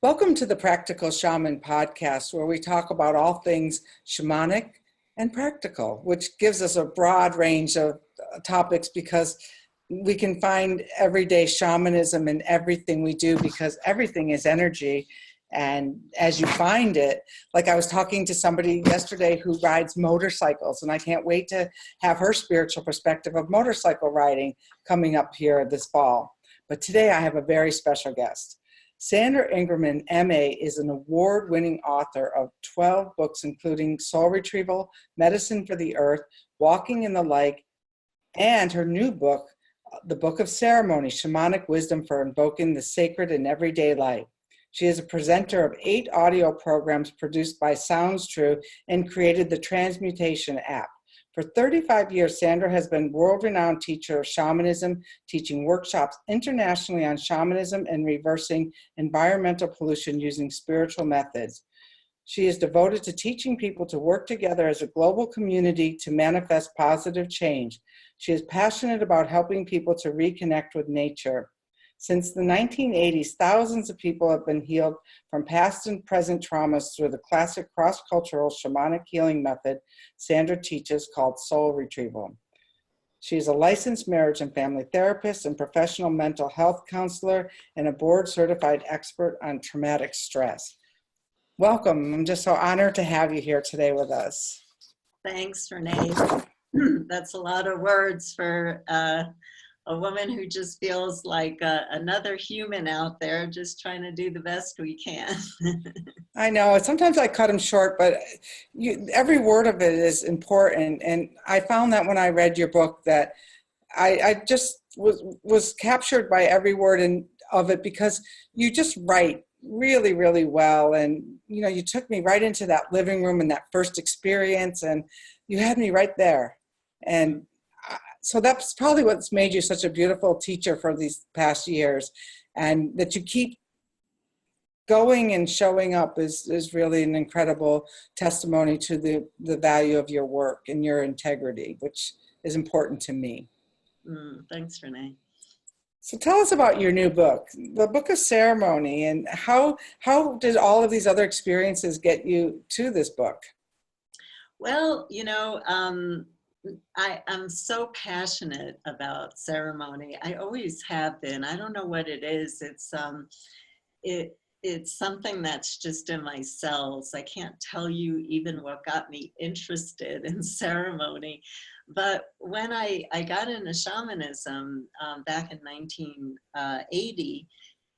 Welcome to the Practical Shaman podcast, where we talk about all things shamanic and practical, which gives us a broad range of topics because we can find everyday shamanism in everything we do because everything is energy. And as you find it, like I was talking to somebody yesterday who rides motorcycles, and I can't wait to have her spiritual perspective of motorcycle riding coming up here this fall. But today I have a very special guest. Sandra Ingerman, MA, is an award-winning author of 12 books, including Soul Retrieval, Medicine for the Earth, Walking in the Light, and her new book, The Book of Ceremony, Shamanic Wisdom for Invoking the Sacred in Everyday Life. She is a presenter of 8 audio programs produced by Sounds True and created the Transmutation app. For 35 years, Sandra has been world-renowned teacher of shamanism, teaching workshops internationally on shamanism and reversing environmental pollution using spiritual methods. She is devoted to teaching people to work together as a global community to manifest positive change. She is passionate about helping people to reconnect with nature. Since the 1980s, thousands of people have been healed from past and present traumas through the classic cross-cultural shamanic healing method Sandra teaches called Soul Retrieval. She is a licensed marriage and family therapist and professional mental health counselor and a board-certified expert on traumatic stress. Welcome. I'm just so honored to have you here today with us. Thanks, Renee. That's a lot of words for a woman who just feels like another human out there just trying to do the best we can. I know. Sometimes I cut them short, but every word of it is important. And I found that when I read your book that I just was captured by every word of it because you just write really, really well. And, you know, you took me right into that living room and that first experience, and you had me right there. And so that's probably what's made you such a beautiful teacher for these past years. And that you keep going and showing up is really an incredible testimony to the value of your work and your integrity, which is important to me. Thanks, Renee. So tell us about your new book, The Book of Ceremony, and how did all of these other experiences get you to this book? Well, you know, I'm so passionate about ceremony. I always have been. I don't know what it is. It's something that's just in my cells. I can't tell you even what got me interested in ceremony. But when I got into shamanism back in 1980,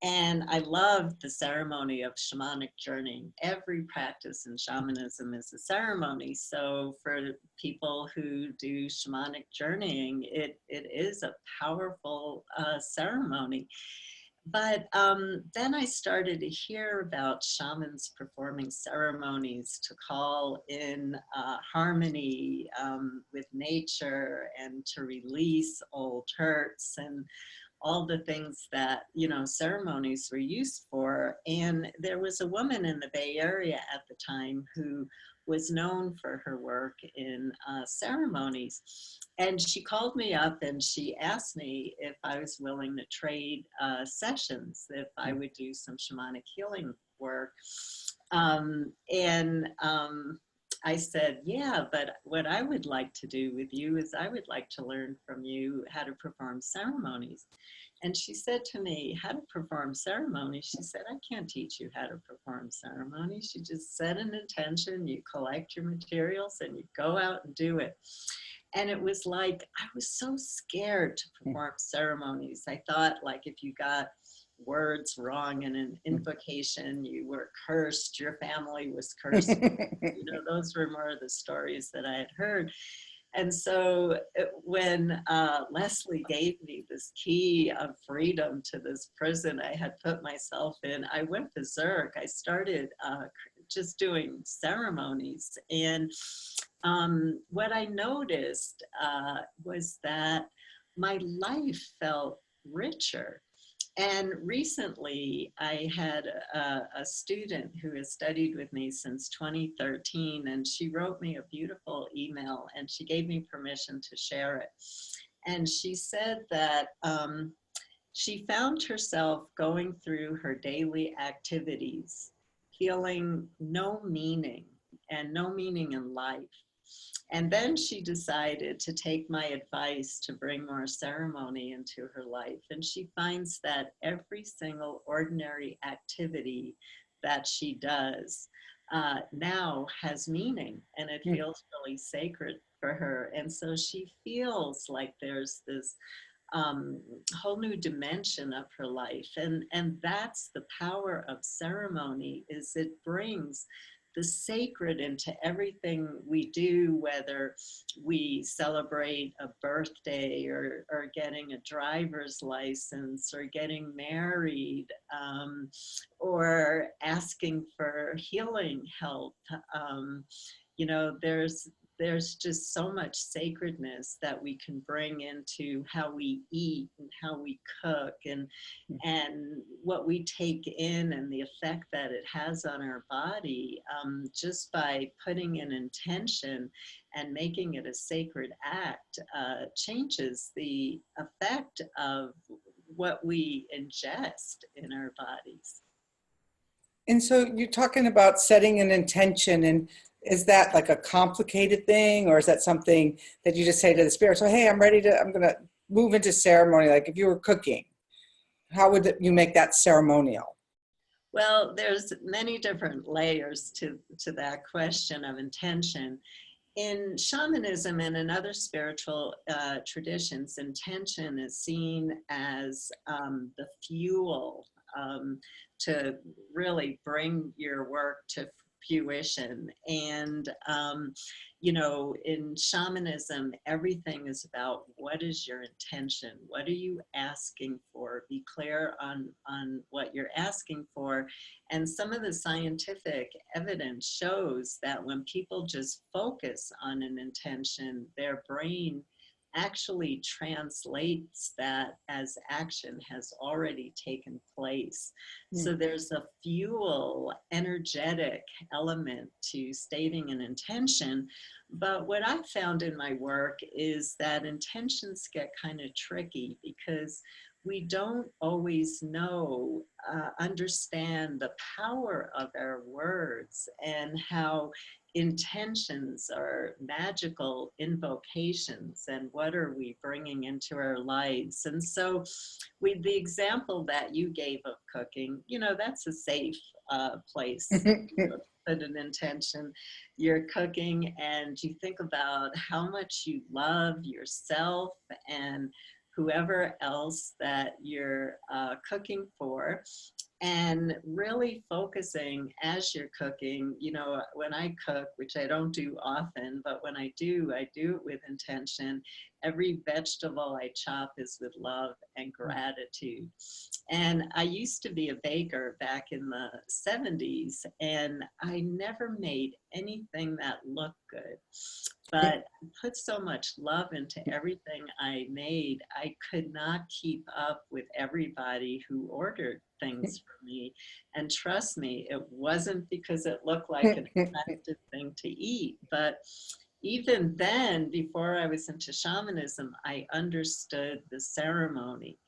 and I loved the ceremony of shamanic journeying. Every practice in shamanism is a ceremony. So for people who do shamanic journeying, it is a powerful ceremony. But then I started to hear about shamans performing ceremonies to call in harmony with nature and to release old hurts and all the things that, you know, ceremonies were used for. And there was a woman in the Bay Area at the time who was known for her work in ceremonies. And she called me up and she asked me if I was willing to trade sessions, if I would do some shamanic healing work. I said, yeah, but what I would like to do with you is I would like to learn from you how to perform ceremonies. And she said to me, how to perform ceremonies? She said, I can't teach you how to perform ceremonies. You just set an intention, you collect your materials, and you go out and do it. And it was like, I was so scared to perform ceremonies. I thought, like, if you got words wrong in an invocation, you were cursed, your family was cursed. You know, those were more of the stories that I had heard. And so when Leslie gave me this key of freedom to this prison I had put myself in, I went berserk. I started just doing ceremonies. And what I noticed was that my life felt richer. And recently, I had a student who has studied with me since 2013, and she wrote me a beautiful email, and she gave me permission to share it. And she said that she found herself going through her daily activities, feeling no meaning and no meaning in life. And then she decided to take my advice to bring more ceremony into her life. And she finds that every single ordinary activity that she does now has meaning, and it feels really sacred for her. And so she feels like there's this whole new dimension of her life. And that's the power of ceremony, is it brings the sacred into everything we do, whether we celebrate a birthday or getting a driver's license or getting married, or asking for healing help. You know, there's just so much sacredness that we can bring into how we eat and how we cook, and what we take in and the effect that it has on our body, just by putting an intention and making it a sacred act, changes the effect of what we ingest in our bodies. And so you're talking about setting an intention, and is that like a complicated thing, or is that something that you just say to the spirit, so, hey, I'm going to move into ceremony? Like if you were cooking, how would you make that ceremonial? Well, there's many different layers to that question of intention. In shamanism and in other spiritual traditions, intention is seen as the fuel to really bring your work to fruition. And, you know, in shamanism, everything is about what is your intention? What are you asking for? Be clear on what you're asking for. And some of the scientific evidence shows that when people just focus on an intention, their brain actually translates that as action has already taken place. So there's a fuel, energetic element to stating an intention. But what I found in my work is that intentions get kind of tricky because we don't always understand the power of our words, and how intentions are magical invocations, and what are we bringing into our lives. And so with the example that you gave of cooking, you know, that's a safe place to put an intention. You're cooking and you think about how much you love yourself and whoever else that you're cooking for, and really focusing as you're cooking. You know, when I cook, which I don't do often, but when I do it with intention. Every vegetable I chop is with love and gratitude. And I used to be a baker back in the 70s, and I never made anything that looked good. But I put so much love into everything I made, I could not keep up with everybody who ordered things from me. And trust me, it wasn't because it looked like an attractive thing to eat, but even then, before I was into shamanism, I understood the ceremony.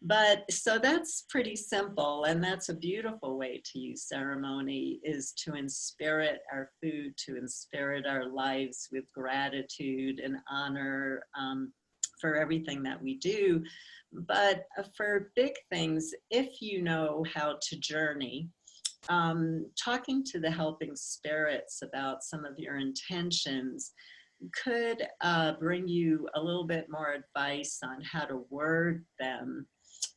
But so that's pretty simple, and that's a beautiful way to use ceremony, is to inspirit our food, to inspirit our lives with gratitude and honor for everything that we do. But for big things, if you know how to journey, talking to the helping spirits about some of your intentions could bring you a little bit more advice on how to word them.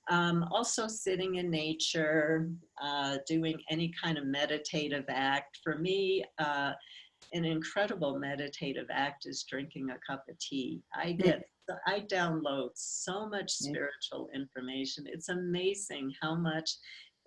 Also sitting in nature, doing any kind of meditative act. For me, an incredible meditative act is drinking a cup of tea. I download so much spiritual information. It's amazing how much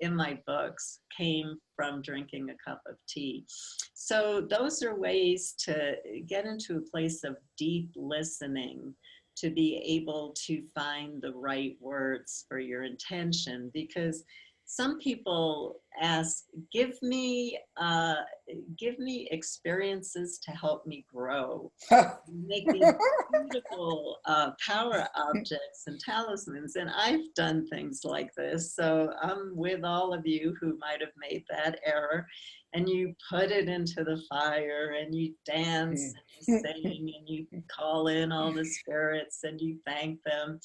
in my books came from drinking a cup of tea. So those are ways to get into a place of deep listening, to be able to find the right words for your intention. Because some people ask, give me experiences to help me grow. Make these beautiful power objects and talismans. And I've done things like this. So I'm with all of you who might have made that error. And you put it into the fire and you dance and you sing and you call in all the spirits and you thank them.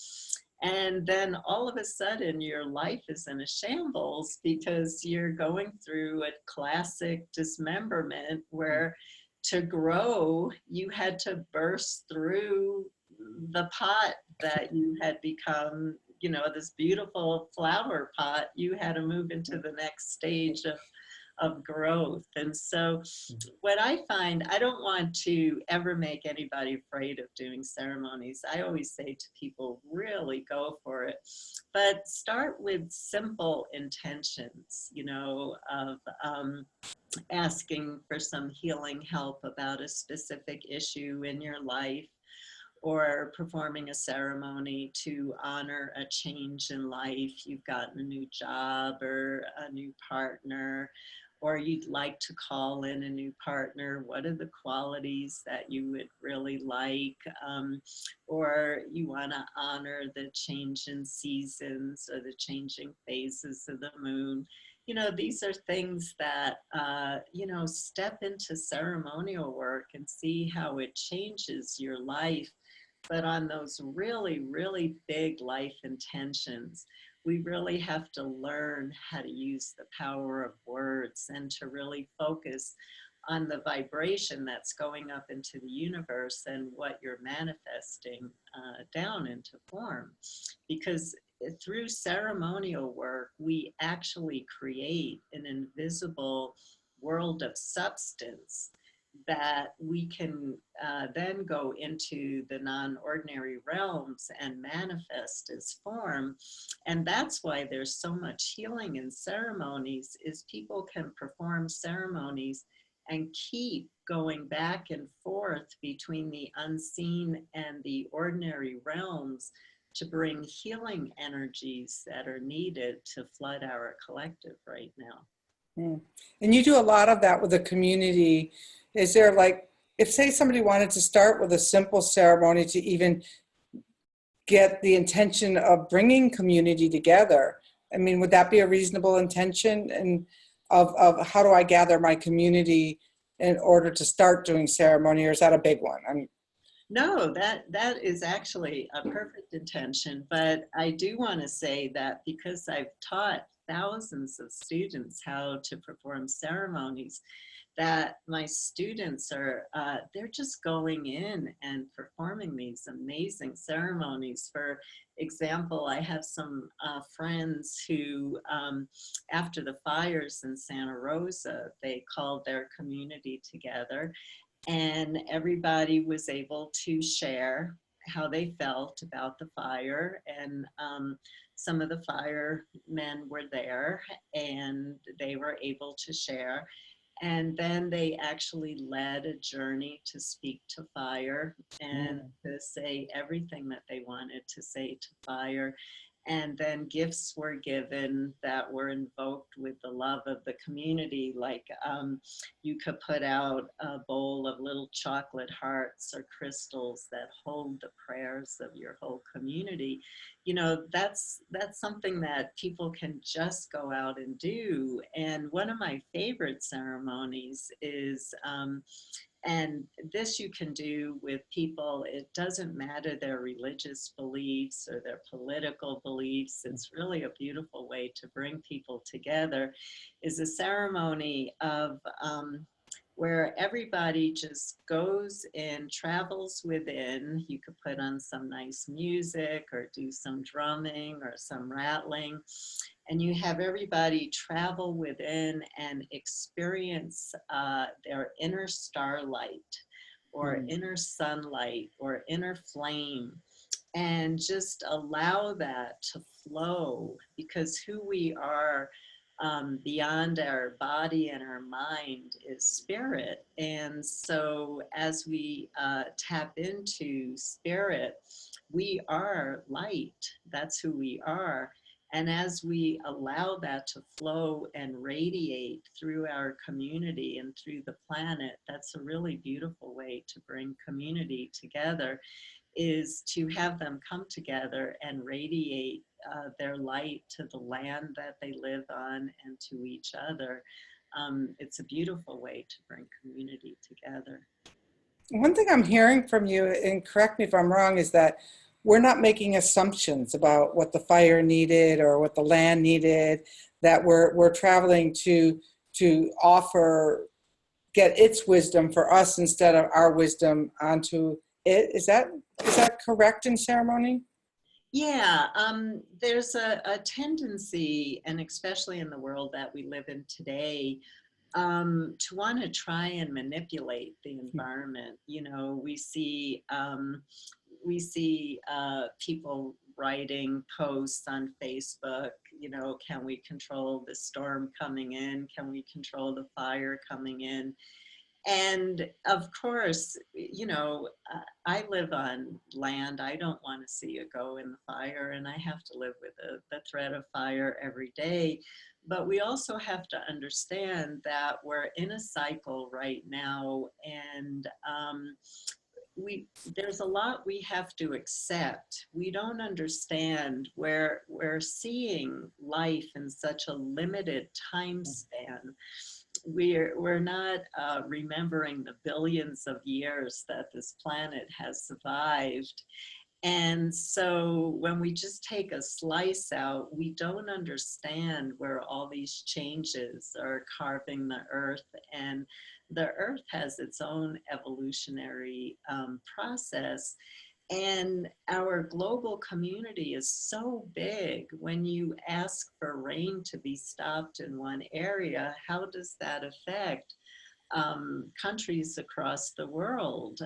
And then all of a sudden, your life is in a shambles because you're going through a classic dismemberment where to grow, you had to burst through the pot that you had become, you know, this beautiful flower pot. You had to move into the next stage of growth. And so what I find, I don't want to ever make anybody afraid of doing ceremonies. I always say to people, really go for it. But start with simple intentions, you know, of asking for some healing help about a specific issue in your life, or performing a ceremony to honor a change in life. You've gotten a new job or a new partner, or you'd like to call in a new partner. What are the qualities that you would really like? Or you want to honor the change in seasons or the changing phases of the moon. You know, these are things that, you know, step into ceremonial work and see how it changes your life. But on those really, really big life intentions, we really have to learn how to use the power of words and to really focus on the vibration that's going up into the universe and what you're manifesting down into form. Because through ceremonial work, we actually create an invisible world of substance that we can then go into the non-ordinary realms and manifest as form. And that's why there's so much healing in ceremonies, is people can perform ceremonies and keep going back and forth between the unseen and the ordinary realms to bring healing energies that are needed to flood our collective right now. And you do a lot of that with the community. Is there, like, if say somebody wanted to start with a simple ceremony to even get the intention of bringing community together, I mean, would that be a reasonable intention? And of how do I gather my community in order to start doing ceremony, or is that a big one? No, that is actually a perfect intention. But I do want to say that because I've taught thousands of students how to perform ceremonies, that my students are, they're just going in and performing these amazing ceremonies. For example, I have some friends who, after the fires in Santa Rosa, they called their community together and everybody was able to share how they felt about the fire. And some of the firemen were there and they were able to share. And then they actually led a journey to speak to fire and to say everything that they wanted to say to fire. And then gifts were given that were invoked with the love of the community. Like you could put out a bowl of little chocolate hearts or crystals that hold the prayers of your whole community. You know, that's something that people can just go out and do. And one of my favorite ceremonies is, and this you can do with people, it doesn't matter their religious beliefs or their political beliefs. It's really a beautiful way to bring people together, is a ceremony of where everybody just goes and travels within. You could put on some nice music or do some drumming or some rattling. And you have everybody travel within and experience their inner starlight or inner sunlight or inner flame, and just allow that to flow, because who we are beyond our body and our mind is spirit. And so as we tap into spirit, we are light. That's who we are. And as we allow that to flow and radiate through our community and through the planet, that's a really beautiful way to bring community together, is to have them come together and radiate their light to the land that they live on and to each other. It's a beautiful way to bring community together. One thing I'm hearing from you, and correct me if I'm wrong, is that we're not making assumptions about what the fire needed or what the land needed, that we're traveling to offer, get its wisdom for us instead of our wisdom onto it. Is that correct in ceremony? Yeah, there's a tendency, and especially in the world that we live in today, to want to try and manipulate the environment. You know, we see people writing posts on Facebook. You know, can we control the storm coming in? Can we control the fire coming in? And of course, you know, I live on land. I don't want to see it go in the fire, and I have to live with the threat of fire every day. But we also have to understand that we're in a cycle right now, and there's a lot we have to accept. We don't understand where we're seeing life in such a limited time span. We're not remembering the billions of years that this planet has survived. And so when we just take a slice out, we don't understand where all these changes are carving the earth. And the earth has its own evolutionary process. And our global community is so big. When you ask for rain to be stopped in one area, how does that affect countries across the world?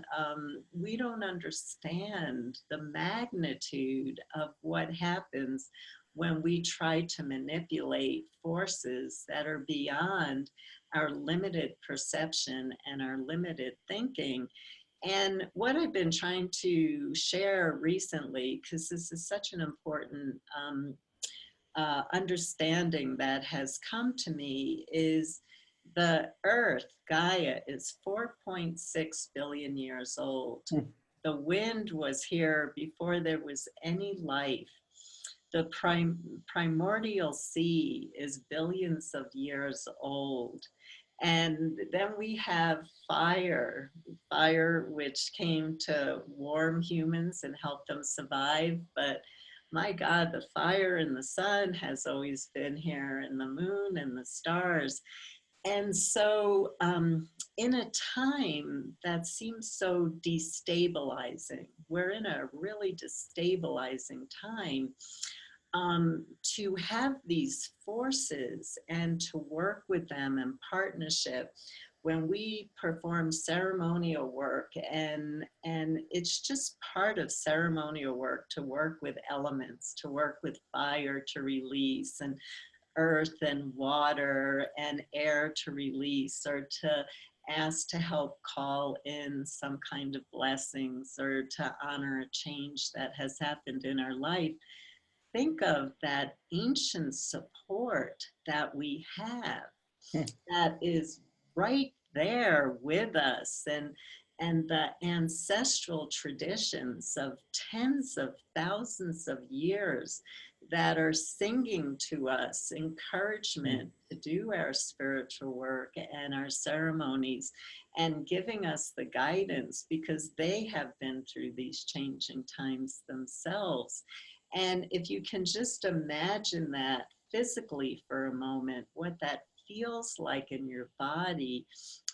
We don't understand the magnitude of what happens when we try to manipulate forces that are beyond our limited perception and our limited thinking. And what I've been trying to share recently, because this is such an important understanding that has come to me, is the Earth, Gaia, is 4.6 billion years old. The wind was here before there was any life. The primordial sea is billions of years old. And then we have fire which came to warm humans and help them survive. But my God, the fire in the sun has always been here, and the moon and the stars. And so, in a time that seems so destabilizing, we're in a really destabilizing time. To have these forces and to work with them in partnership, when we perform ceremonial work, and it's just part of ceremonial work to work with elements, to work with fire to release, and earth and water and air to release, or to ask to help call in some kind of blessings, or to honor a change that has happened in our life. Think of that ancient support that we have, that is right there with us, and the ancestral traditions of tens of thousands of years that are singing to us encouragement to do our spiritual work and our ceremonies, and giving us the guidance because they have been through these changing times themselves. And if you can just imagine that physically for a moment, what that feels like in your body,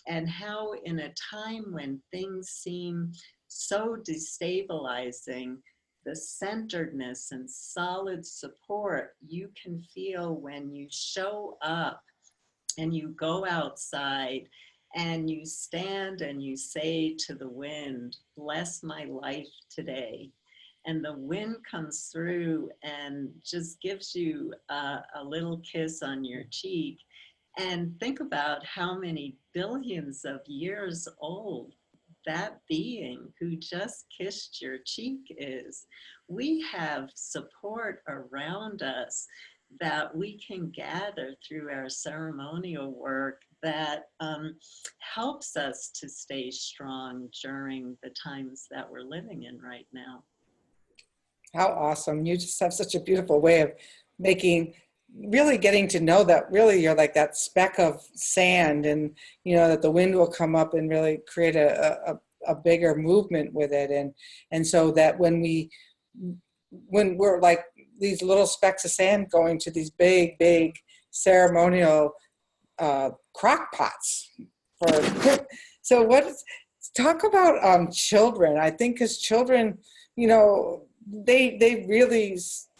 and how in a time when things seem so destabilizing, the centeredness and solid support you can feel when you show up and you go outside and you stand and you say to the wind, "Bless my life today." And the wind comes through and just gives you a little kiss on your cheek. And think about how many billions of years old that being who just kissed your cheek is. We have support around us that we can gather through our ceremonial work that helps us to stay strong during the times that we're living in right now. How awesome. You just have such a beautiful way of making, really getting to know that really you're like that speck of sand, and, you know, that the wind will come up and really create a bigger movement with it. And so that when we're like these little specks of sand going to these big, big ceremonial crock pots for, so talk about children. I think because children, you know, they really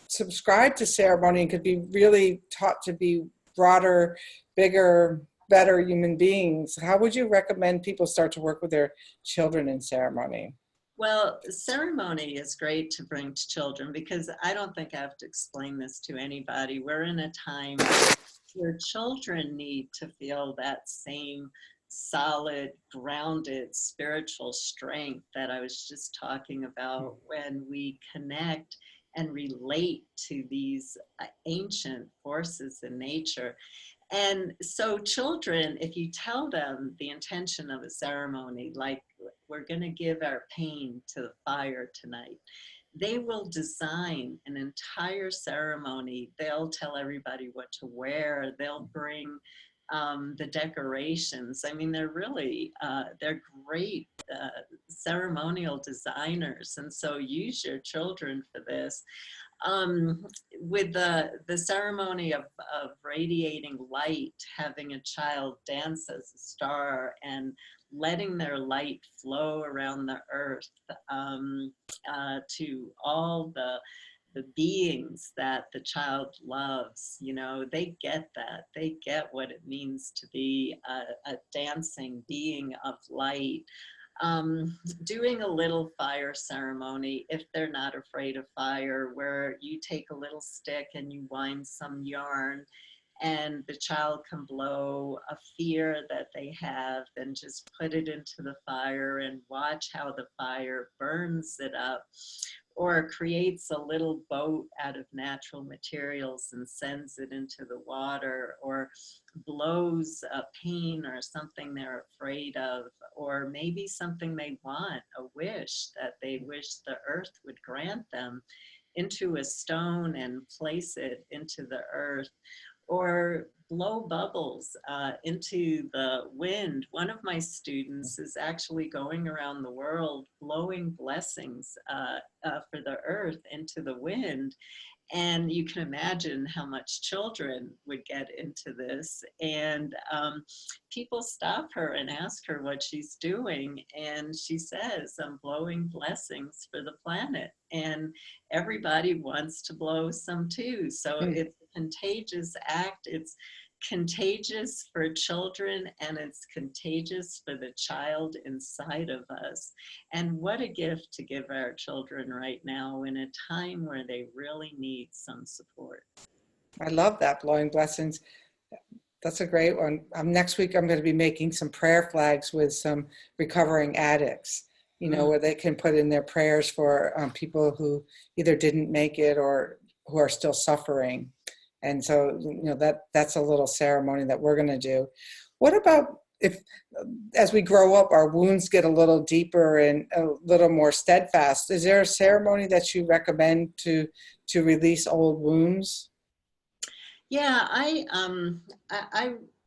subscribe to ceremony and could be really taught to be broader, bigger, better human beings. How would you recommend people start to work with their children in ceremony? Well, ceremony is great to bring to children because I don't think I have to explain this to anybody. We're in a time where children need to feel that same solid, grounded spiritual strength that I was just talking about when we connect and relate to these ancient forces in nature. And so children, if you tell them the intention of a ceremony, like we're going to give our pain to the fire tonight, they will design an entire ceremony. They'll tell everybody what to wear. They'll bring the decorations. I mean, they're great ceremonial designers. And so use your children for this. With the ceremony of radiating light, having a child dance as a star and letting their light flow around the earth to all the beings that the child loves, you know, they get that. They get what it means to be a dancing being of light. Doing a little fire ceremony, if they're not afraid of fire, where you take a little stick and you wind some yarn and the child can blow a fear that they have, then just put it into the fire and watch how the fire burns it up, or creates a little boat out of natural materials and sends it into the water, or blows a pain or something they're afraid of, or maybe something they want, a wish that they wish the earth would grant them, into a stone and place it into the earth, or blow bubbles into the wind. One of my students is actually going around the world blowing blessings for the earth into the wind. And you can imagine how much children would get into this. And people stop her and ask her what she's doing. And she says, I'm blowing blessings for the planet. And everybody wants to blow some too. So it's a contagious act. It's contagious for children, and it's contagious for the child inside of us. And what a gift to give our children right now in a time where they really need some support. I love that, blowing blessings. That's a great one. Next week, I'm going to be making some prayer flags with some recovering addicts, you know, where they can put in their prayers for people who either didn't make it or who are still suffering. And so, you know, that's a little ceremony that we're going to do. What about if, as we grow up, our wounds get a little deeper and a little more steadfast? Is there a ceremony that you recommend to release old wounds? Yeah, I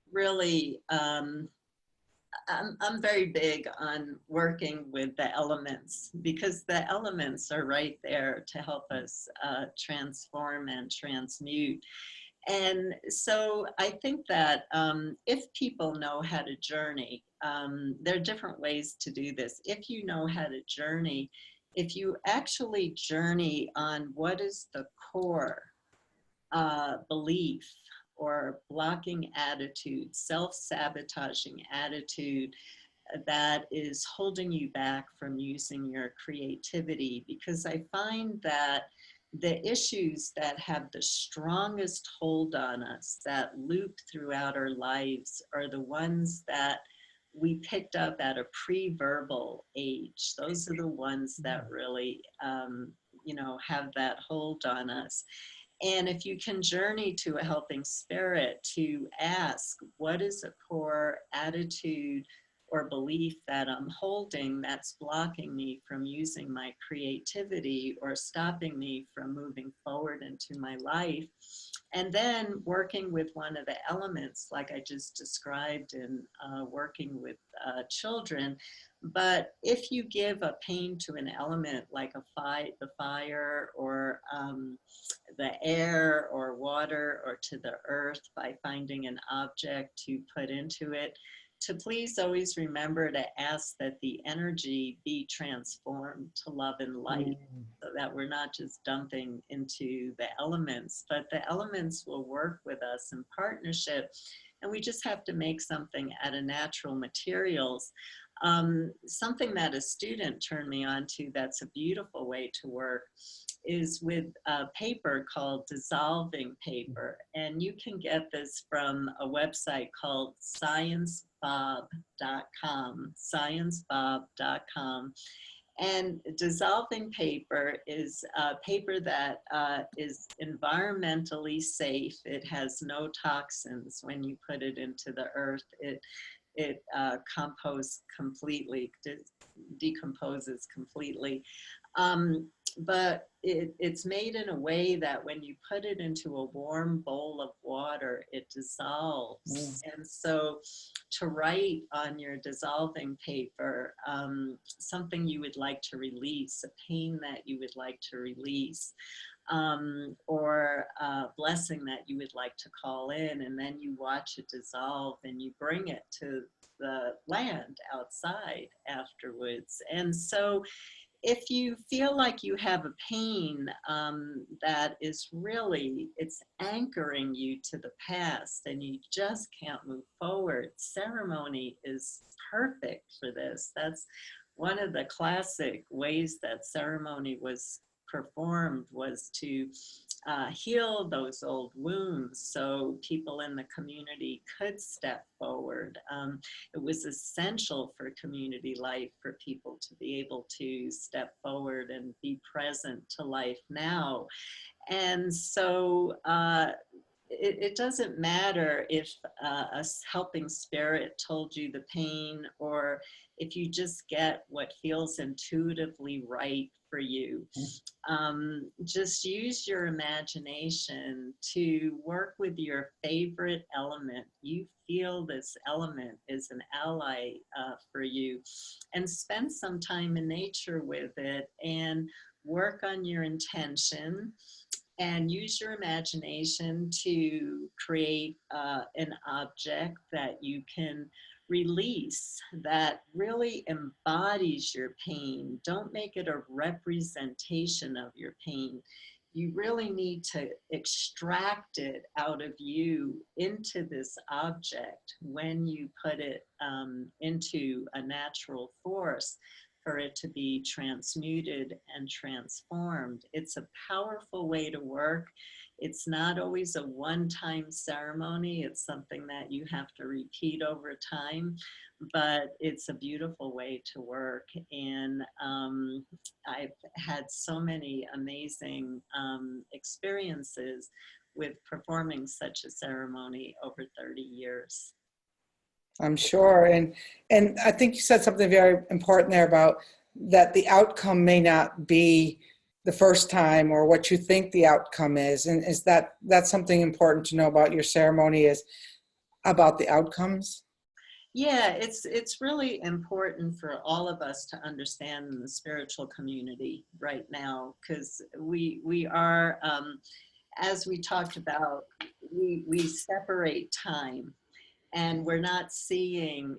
really, I'm very big on working with the elements, because the elements are right there to help us transform and transmute. And so I think that if people know how to journey, there are different ways to do this. If you know how to journey, if you actually journey on what is the core belief or blocking attitude, self-sabotaging attitude that is holding you back from using your creativity. Because I find that the issues that have the strongest hold on us, that loop throughout our lives, are the ones that we picked up at a pre-verbal age. Those are the ones that really, have that hold on us. And if you can journey to a helping spirit to ask, what is a core attitude or belief that I'm holding that's blocking me from using my creativity or stopping me from moving forward into my life? And then working with one of the elements, like I just described in working with children. But if you give a pain to an element like the fire, or the air or water, or to the earth, by finding an object to put into it, to please always remember to ask that the energy be transformed to love and light, so that we're not just dumping into the elements, but the elements will work with us in partnership. And we just have to make something out of natural materials. Something that a student turned me on to that's a beautiful way to work is with a paper called dissolving paper. And you can get this from a website called sciencebob.com. And dissolving paper is a paper that is environmentally safe. It has no toxins. When you put it into the earth, it composts completely, decomposes completely. But it's made in a way that when you put it into a warm bowl of water, it dissolves. And so to write on your dissolving paper something you would like to release, a pain that you would like to release, or a blessing that you would like to call in, and then you watch it dissolve and you bring it to the land outside afterwards. And so if you feel like you have a pain that is really, it's anchoring you to the past and you just can't move forward, ceremony is perfect for this. That's one of the classic ways that ceremony was performed, was to heal those old wounds so people in the community could step forward. It was essential for community life for people to be able to step forward and be present to life now. And so it doesn't matter if a helping spirit told you the pain, or if you just get what feels intuitively right for you. Just use your imagination to work with your favorite element. You feel this element is an ally for you, and spend some time in nature with it and work on your intention. And use your imagination to create an object that you can release, that really embodies your pain. Don't make it a representation of your pain. You really need to extract it out of you into this object when you put it into a natural force, for it to be transmuted and transformed. It's a powerful way to work. It's not always a one-time ceremony. It's something that you have to repeat over time, but it's a beautiful way to work. And I've had so many amazing experiences with performing such a ceremony over 30 years. I'm sure. And I think you said something very important there about that the outcome may not be the first time or what you think the outcome is. And is that's something important to know about your ceremony, is about the outcomes? Yeah, it's really important for all of us to understand in the spiritual community right now, because we are, as we talked about, we separate time. And we're not seeing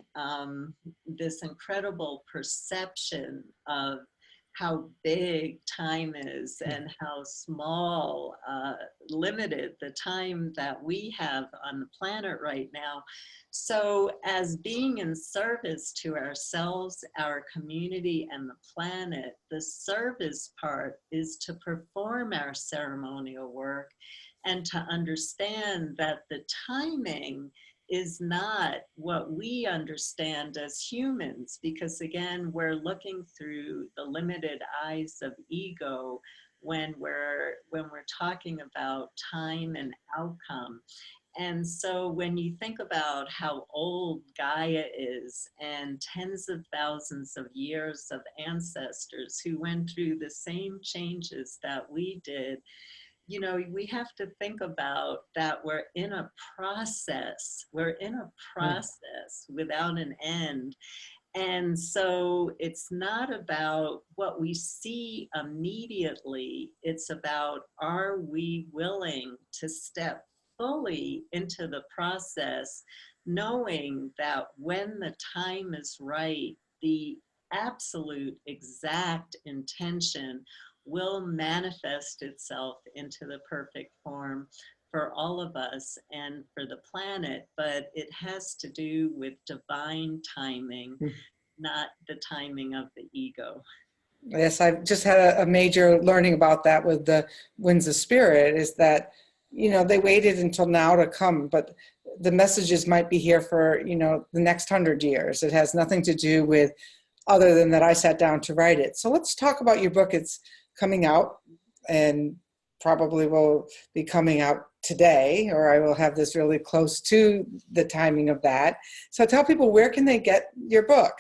this incredible perception of how big time is and how small, limited the time that we have on the planet right now. So as being in service to ourselves, our community, and the planet, the service part is to perform our ceremonial work and to understand that the timing is not what we understand as humans, because again, we're looking through the limited eyes of ego when we're talking about time and outcome. And so when you think about how old Gaia is and tens of thousands of years of ancestors who went through the same changes that we did, you know, we have to think about that we're in a process. We're in a process without an end. And so it's not about what we see immediately. It's about, are we willing to step fully into the process, knowing that when the time is right, the absolute exact intention will manifest itself into the perfect form for all of us and for the planet, but it has to do with divine timing, not the timing of the ego. Yes, I've just had a major learning about that with the Winds of Spirit, is that, you know, they waited until now to come, but the messages might be here for, you know, the next 100 years. It has nothing to do with, other than that I sat down to write it. So let's talk about your book. It's coming out and probably will be coming out today, or I will have this really close to the timing of that. So tell people, where can they get your book?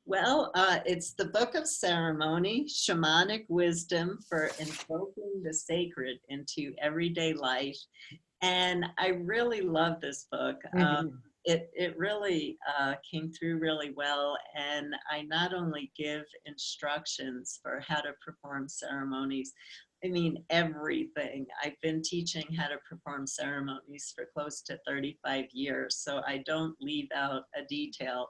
Well, it's the Book of Ceremony, Shamanic Wisdom for Invoking the Sacred into Everyday Life. And I really love this book. It really came through really well. And I not only give instructions for how to perform ceremonies, I mean, everything. I've been teaching how to perform ceremonies for close to 35 years, so I don't leave out a detail.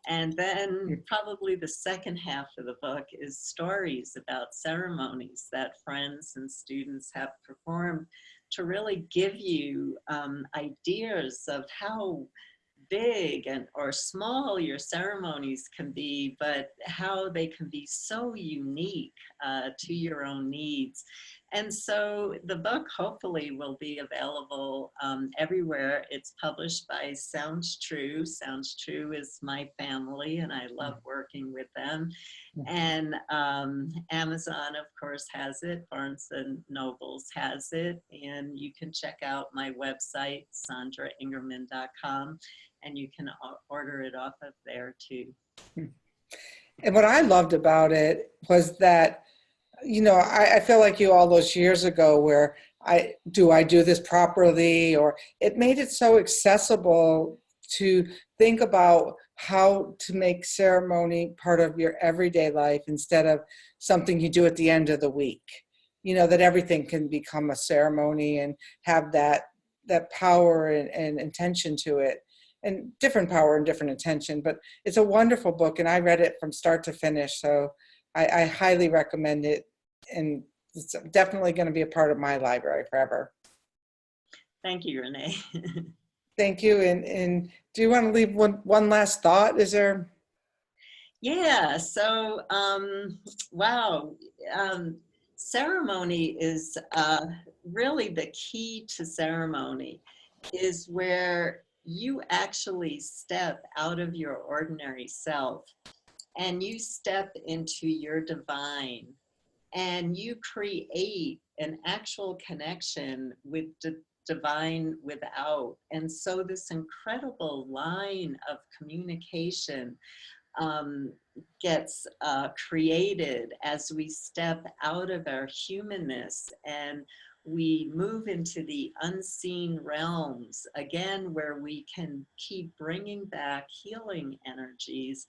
And then probably the second half of the book is stories about ceremonies that friends and students have performed, to really give you ideas of how big and or small your ceremonies can be, but how they can be so unique to your own needs. And so the book hopefully will be available everywhere. It's published by Sounds True. Sounds True is my family, and I love working with them. And Amazon, of course, has it. Barnes and Nobles has it. And you can check out my website, sandraingerman.com, and you can order it off of there too. And what I loved about it was that, you know, I feel like you all those years ago where I do this properly, or it made it so accessible to think about how to make ceremony part of your everyday life instead of something you do at the end of the week. You know, that everything can become a ceremony and have that power and intention to it, and different power and different intention. But it's a wonderful book, and I read it from start to finish. So I highly recommend it, and it's definitely going to be a part of my library forever. Thank you, Renee. Thank you. And do you want to leave one last thought? Is there? Yeah, so, wow. Ceremony is really the key to ceremony, is where you actually step out of your ordinary self and you step into your divine, and you create an actual connection with the divine without. And so this incredible line of communication gets created as we step out of our humanness and we move into the unseen realms, again, where we can keep bringing back healing energies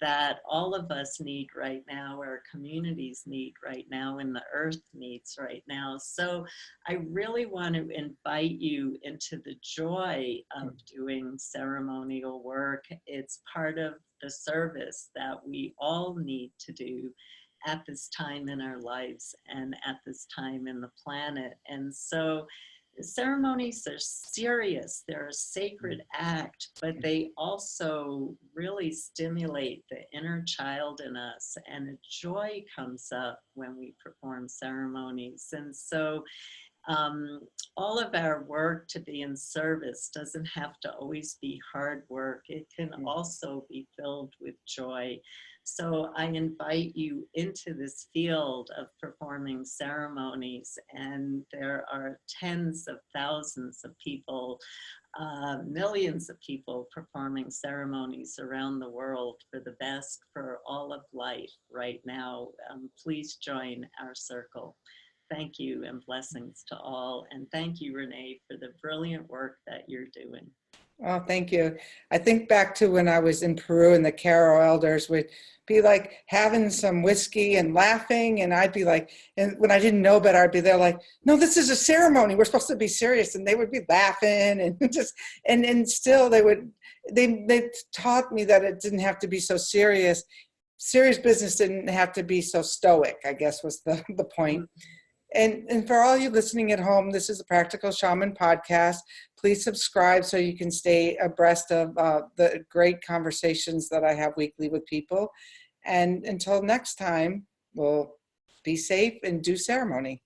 that all of us need right now, our communities need right now, and the earth needs right now. So I really want to invite you into the joy of doing ceremonial work. It's part of the service that we all need to do at this time in our lives and at this time in the planet. And so ceremonies are serious, they're a sacred act, but they also really stimulate the inner child in us, and a joy comes up when we perform ceremonies. And so all of our work to be in service doesn't have to always be hard work. It can also be filled with joy. So I invite you into this field of performing ceremonies, and there are tens of thousands of people, millions of people performing ceremonies around the world for the best for all of life right now. Please join our circle. Thank you and blessings to all. And thank you, Renee, for the brilliant work that you're doing. Oh, thank you. I think back to when I was in Peru and the Caro elders would be like having some whiskey and laughing. And I'd be like, and when I didn't know better, I'd be there like, no, this is a ceremony. We're supposed to be serious. And they would be laughing and just, and still they taught me that it didn't have to be so serious. Serious business didn't have to be so stoic, I guess was the point. And for all you listening at home, this is the Practical Shaman podcast. Please subscribe so you can stay abreast of the great conversations that I have weekly with people. And until next time, we'll be safe and do ceremony.